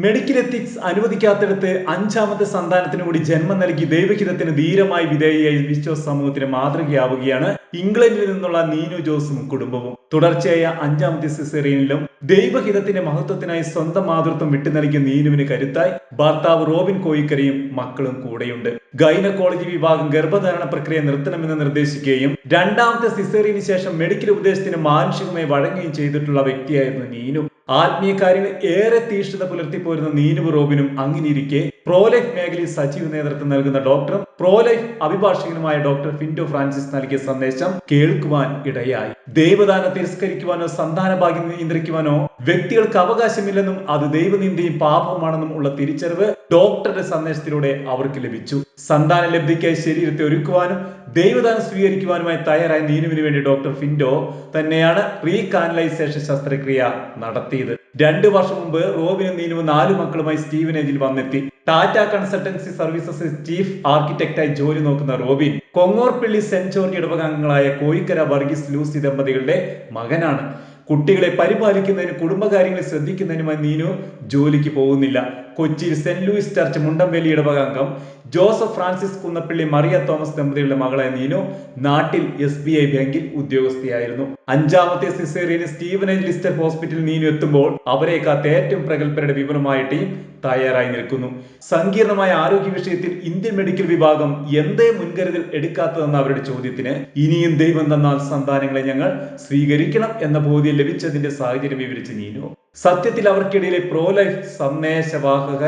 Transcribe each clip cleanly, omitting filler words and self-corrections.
Medical ethics അനുവദിക്കാത്തിടത്ത് അഞ്ചാമത്തെ സന്താനത്തിന് കൂടി ജന്മം നൽകി ദൈവഹിതത്തിന് ധീരമായി വിധേയയായി വിശ്വാസ സമൂഹത്തിന് മാതൃകയാവുകയാണ് ഇംഗ്ലണ്ടിൽ നിന്നുള്ള നീനു ജോസും കുടുംബവും. തുടർച്ചയായ അഞ്ചാമത്തെ സിസേറിയനിലും ദൈവഹിതത്തിന്റെ മഹത്വത്തിനായി സ്വന്തം മാതൃത്വം വിട്ടു നൽകിയ നീനുവിന് കരുത്തായി ഭർത്താവ് റോബിൻ കോയിക്കരയും മക്കളും കൂടെയുണ്ട്. ഗൈനക്കോളജി വിഭാഗം ഗർഭധാരണ പ്രക്രിയ നിർത്തണമെന്ന് നിർദ്ദേശിക്കുകയും രണ്ടാമത്തെ സിസേറിയന് ശേഷം മെഡിക്കൽ ഉപദേശത്തിന് മാനുഷികമായി വഴങ്ങുകയും ചെയ്തിട്ടുള്ള വ്യക്തിയായിരുന്നു നീനു. ആത്മീയ കാര്യങ്ങൾ ഏറെ തീഷ്ണത പുലർത്തിപ്പോരുന്ന നീനുവും റോബിനും അങ്ങനെയിരിക്കെ പ്രോലൈഫ് മേഖലയിൽ സജീവ നേതൃത്വം നൽകുന്ന ഡോക്ടറും പ്രോലൈഫ് അഭിഭാഷകനുമായ ഡോക്ടർ ഫിൻഡോ ഫ്രാൻസിസ് നൽകിയ സന്ദേശം കേൾക്കുവാൻ ഇടയായി. ദൈവദാനം തിരസ്കരിക്കുവാനോ സന്താന ഭാഗ്യം നിയന്ത്രിക്കുവാനോ വ്യക്തികൾക്ക് അവകാശമില്ലെന്നും അത് ദൈവനിന്ദയും പാപവുമാണെന്നും ഉള്ള തിരിച്ചറിവ് ഡോക്ടറുടെ സന്ദേശത്തിലൂടെ അവർക്ക് ലഭിച്ചു. സന്താന ലബ്ധിക്കായി ശരീരത്തെ ഒരുക്കുവാനും ദൈവദാനം സ്വീകരിക്കുവാനുമായി തയ്യാറായ നീനുവിന് വേണ്ടി ഡോക്ടർ ഫിൻഡോ തന്നെയാണ് റീകാനലൈസേഷൻ ശസ്ത്രക്രിയ നടത്തിയത്. 2 വർഷം മുമ്പ് റോബിനും നീനുവും 4 മക്കളുമായി സ്റ്റീവൻ ഏജിൽ വന്നെത്തി. ടാറ്റ കൺസൾട്ടൻസി സർവീസസ് ചീഫ് ആർക്കിടെക്റ്റായി ജോലി നോക്കുന്ന റോബിൻ കൊങ്ങോർപ്പള്ളി സെന്റ് ജോർജ് ഇടവകാംഗങ്ങളായ കോയിക്കര വർഗീസ് ലൂസി ദമ്പതികളുടെ മകനാണ്. കുട്ടികളെ പരിപാലിക്കുന്നതിനും കുടുംബകാര്യങ്ങളിൽ ശ്രദ്ധിക്കുന്നതിനുമായി നീനു ജോലിക്ക് പോകുന്നില്ല. കൊച്ചിയിൽ സെന്റ് ലൂയിസ് ചർച്ച് മുണ്ടംവേലി ഇടവകാംഗം Joseph Francis Kunnappally Mariya Thomas ദമ്പതികളുടെ മകളായ നീനു നാട്ടിൽ SBI ബാങ്കിൽ ഉദ്യോഗസ്ഥയായിരുന്നു. അഞ്ചാമത്തെ സിസേറിയന് സ്റ്റീവനേജ് ലിസ്റ്റർ ഹോസ്പിറ്റലിൽ നീനു എത്തുമ്പോൾ അവരെ കാത്ത് ഏറ്റവും പ്രഗത്ഭരുടെ വിവരമായ ടീം തയ്യാറായി നിൽക്കുന്നു. സങ്കീർണമായ ആരോഗ്യ വിഷയത്തിൽ ഇന്ത്യൻ മെഡിക്കൽ വിഭാഗം എന്തേ മുൻകരുതൽ എടുക്കാത്തതെന്ന അവരുടെ ചോദ്യത്തിന് ഇനിയും ദൈവം തന്നാൽ സന്താനങ്ങളെ ഞങ്ങൾ സ്വീകരിക്കണം എന്ന ബോധ്യം ലഭിച്ചതിന്റെ സാഹചര്യം വിവരിച്ച് നീനു സത്യത്തിൽ അവർക്കിടയിലെ പ്രോലൈഫ് സന്ദേശവാഹക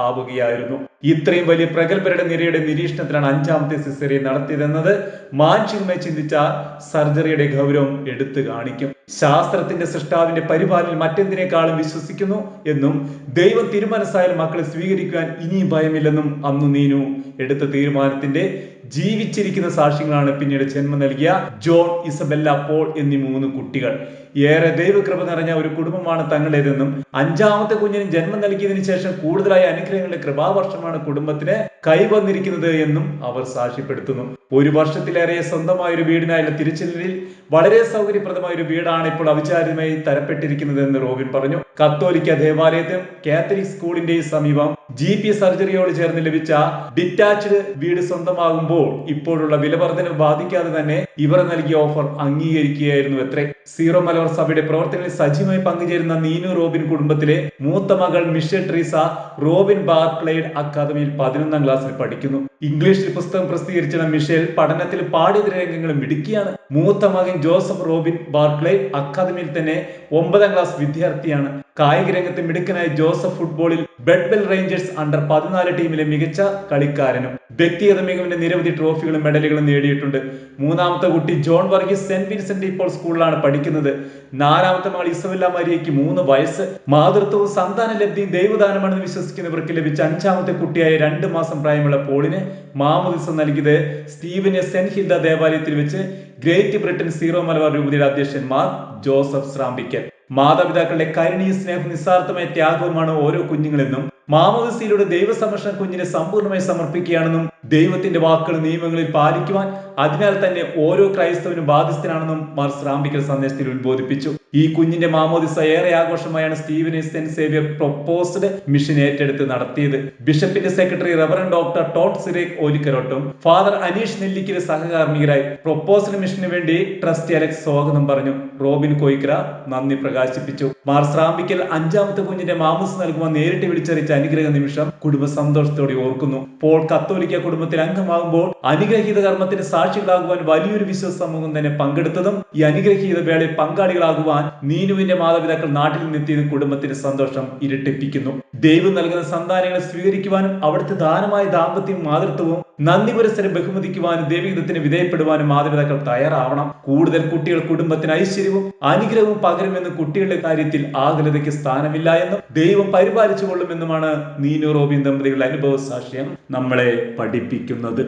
ആവുകയായിരുന്നു. ഇത്രയും വലിയ പ്രഗത്ഭരുടെ നിരയുടെ നിരീക്ഷണത്തിലാണ് അഞ്ചാമത്തെ സിസേറിയൻ നടത്തിയതെന്നത് മാനുഷികമായി ചിന്തിച്ച സർജറിയുടെ ഗൗരവം എടുത്തു കാണിക്കും. ശാസ്ത്രത്തിന്റെ സൃഷ്ടാവിന്റെ പരിപാലനയിൽ മറ്റെന്തിനേക്കാളും വിശ്വസിക്കുന്നു എന്നും ദൈവം തിരുമനസ്സായാലും മക്കളെ സ്വീകരിക്കാൻ ഇനിയും ഭയമില്ലെന്നും അന്നു നീനു എടുത്ത തീരുമാനത്തിന്റെ ജീവിച്ചിരിക്കുന്ന സാക്ഷ്യങ്ങളാണ് പിന്നീട് ജന്മം നൽകിയ ജോൺ, ഇസബെല്ല, പോൾ എന്നീ 3 കുട്ടികൾ. ഏറെ ദൈവകൃപ നിറഞ്ഞ ഒരു കുടുംബമാണ് തങ്ങളുടേതെന്നും അഞ്ചാമത്തെ കുഞ്ഞിന് ജന്മം നൽകിയതിനു ശേഷം കൂടുതലായ അനുഗ്രഹങ്ങളുടെ കൃപാവർഷമാണ് കുടുംബത്തിന് കൈവന്നിരിക്കുന്നത് എന്നും അവർ സാക്ഷ്യപ്പെടുത്തുന്നു. 1 വർഷത്തിലേറെ സ്വന്തമായ ഒരു വീടിനായുള്ള തിരിച്ചിലിൽ വളരെ സൗകര്യപ്രദമായ ഒരു വീടാണ് ഇപ്പോൾ അവിചാരിതമായി തരപ്പെട്ടിരിക്കുന്നത് എന്ന് റോബിൻ പറഞ്ഞു. കത്തോലിക്ക ദേവാലയത്തിനും കാത്തലിക് സ്കൂളിന്റെയും സമീപം GP സർജറിയോട് ചേർന്ന് ലഭിച്ച ഡിറ്റാച്ച്ഡ് വീട് സ്വന്തമാകുമ്പോൾ ഇപ്പോഴുള്ള വിലവർധന ബാധിക്കാതെ തന്നെ ഇവർ നൽകിയ ഓഫർ അംഗീകരിക്കുകയായിരുന്നു അത്രേ. സീറോ മലബാർ സഭയുടെ പ്രവർത്തനങ്ങളിൽ സജീവമായി പങ്കുചേരുന്ന നീനു റോബിൻ കുടുംബത്തിലെ മൂത്ത മകൾ മിഷേൽ ട്രീസ റോബിൻ ബാർക്ലേഡ് അക്കാദമിയിൽ 11ാം ക്ലാസ്സിൽ പഠിക്കുന്നു. ഇംഗ്ലീഷിൽ പുസ്തകം പ്രസിദ്ധീകരിച്ച മിഷേൽ പഠനത്തിൽ പാഠ്യേതര രംഗങ്ങളും മിടുക്കിയാണ്. മൂത്ത മകൻ ജോസഫ് റോബിൻ ബാർക്ലേഡ് അക്കാദമിയിൽ തന്നെ 9ാം ക്ലാസ് വിദ്യാർത്ഥിയാണ്. കായിക രംഗത്ത് മിടുക്കനായ ജോസഫ് ഫുട്ബോളിൽ ബെഡ്ബെൽ റേഞ്ചേഴ്സ് അണ്ടർ 14 ടീമിലെ മികച്ച കളിക്കാരനും വ്യക്തിഗത മികവിന്റെ നിരവധി ട്രോഫികളും മെഡലുകളും നേടിയിട്ടുണ്ട്. 3ാമത്തെ കുട്ടി ജോൺ വർഗീസ് സെന്റ് വിൻസെന്റ് ഇപ്പോൾ സ്കൂളിലാണ് പഠിക്കുന്നത്. 4ാമത്തെ മകൾ ഇസബെല്ല മരിയയ്ക്ക് 3 വയസ്സ്. മാതൃത്വവും സന്താന ലബ്ധിയും ദൈവദാനമാണെന്ന് വിശ്വസിക്കുന്നവർക്ക് ലഭിച്ച 5ാമത്തെ കുട്ടിയായ 2 മാസം പ്രായമുള്ള പോളിന് മാമോദിസ നൽകിയത് സ്റ്റീവന് സെന്റ് ഹിൽഡ ദേവാലയത്തിൽ വെച്ച് ഗ്രേറ്റ് ബ്രിട്ടൻ സീറോ മലബാർ രൂപതയുടെ അധ്യക്ഷന്മാർ ജോസഫ് സ്രാമ്പിക്കൽ. മാതാപിതാക്കളുടെ കരുണീയ സ്നേഹം നിസ്സാർത്ഥമായ ത്യാഗവുമാണ് ഓരോ കുഞ്ഞുങ്ങളെന്നും മാമോദിസയിലൂടെ ദൈവസംരക്ഷണം കുഞ്ഞിനെ സമ്പൂർണ്ണമായി സമർപ്പിക്കുകയാണെന്നും ദൈവത്തിന്റെ വാക്കുകളും നിയമങ്ങളിൽ പാലിക്കുവാൻ അതിനാൽ തന്നെ ഓരോ ക്രൈസ്തവനും ബാധ്യസ്ഥനാണെന്നും മാർ സ്രാമ്പിക്കൽ സന്ദേശത്തിൽ ഉത്ബോധിപ്പിച്ചു. ഈ കുഞ്ഞിന്റെ മാമോദിസ ഏറെ ആഘോഷമായാണ് Steven saint Xavier proposed mission ഏറ്റെടുത്ത് നടത്തിയത്. ബിഷപ്പിന്റെ സെക്രട്ടറി റവറൻഡ് ഡോക്ടർ ടോട്ട് സിറേക് ഓലിക്കരോട്ടും ഫാദർ അനീഷ് നെല്ലിക്കിലെ സഹകാർമ്മികരായി പ്രൊപ്പോസ്ഡ് മിഷന് വേണ്ടി ട്രസ്റ്റി അലക്സ് സ്വാഗതം പറഞ്ഞു. റോബിൻ കോയിക്കര നന്ദി പ്രകാശിപ്പിച്ചു. മാർ സ്രാമ്പിക്കൽ 5ാമത്തെ കുഞ്ഞിന്റെ മാമോദിസ നൽകുവാൻ നേരിട്ട് വിളിച്ചറിയിച്ച അനുഗ്രഹ നിമിഷം കുടുംബ സന്തോഷത്തോടെ ഓർക്കുന്നു. പോൾ കത്തോലിക്ക കുടുംബത്തിൽ അംഗമാകുമ്പോൾ അനുഗ്രഹീത കർമ്മത്തിന് സാക്ഷികളാകുവാൻ വലിയൊരു വിശ്വാസ സമൂഹം തന്നെ പങ്കെടുത്തതും ഈ അനുഗ്രഹീത വേളയിൽ പങ്കാളികളാകുവാൻ നീനുവിന്റെ മാതാപിതാക്കൾ നാട്ടിൽ നിന്നെത്തിയതും കുടുംബത്തിന് സന്തോഷം ഇരട്ടിപ്പിക്കുന്നു. ദൈവം നൽകുന്ന സന്താനങ്ങളെ സ്വീകരിക്കുവാനും അവിടുത്തെ ദാനമായ ദാമ്പത്യവും മാതൃത്വവും നന്ദി പുരസ്സരം ബഹുമതിക്കുവാനും ദൈവഹിതത്തിന് വിധേയപ്പെടുവാനും മാതാപിതാക്കൾ തയ്യാറാവണം. കൂടുതൽ കുട്ടികൾ കുടുംബത്തിന് ഐശ്വര്യവും അനുഗ്രഹവും പകരുമെന്നും കുട്ടികളുടെ കാര്യത്തിൽ ആകുലതയ്ക്ക് സ്ഥാനമില്ല എന്നും ദൈവം പരിപാലിച്ചു കൊള്ളുമെന്നുമാണ് നീനു റോബിൻ ദമ്പതികളുടെ അനുഭവ സാക്ഷ്യം നമ്മളെ പഠിപ്പിക്കുന്നത്.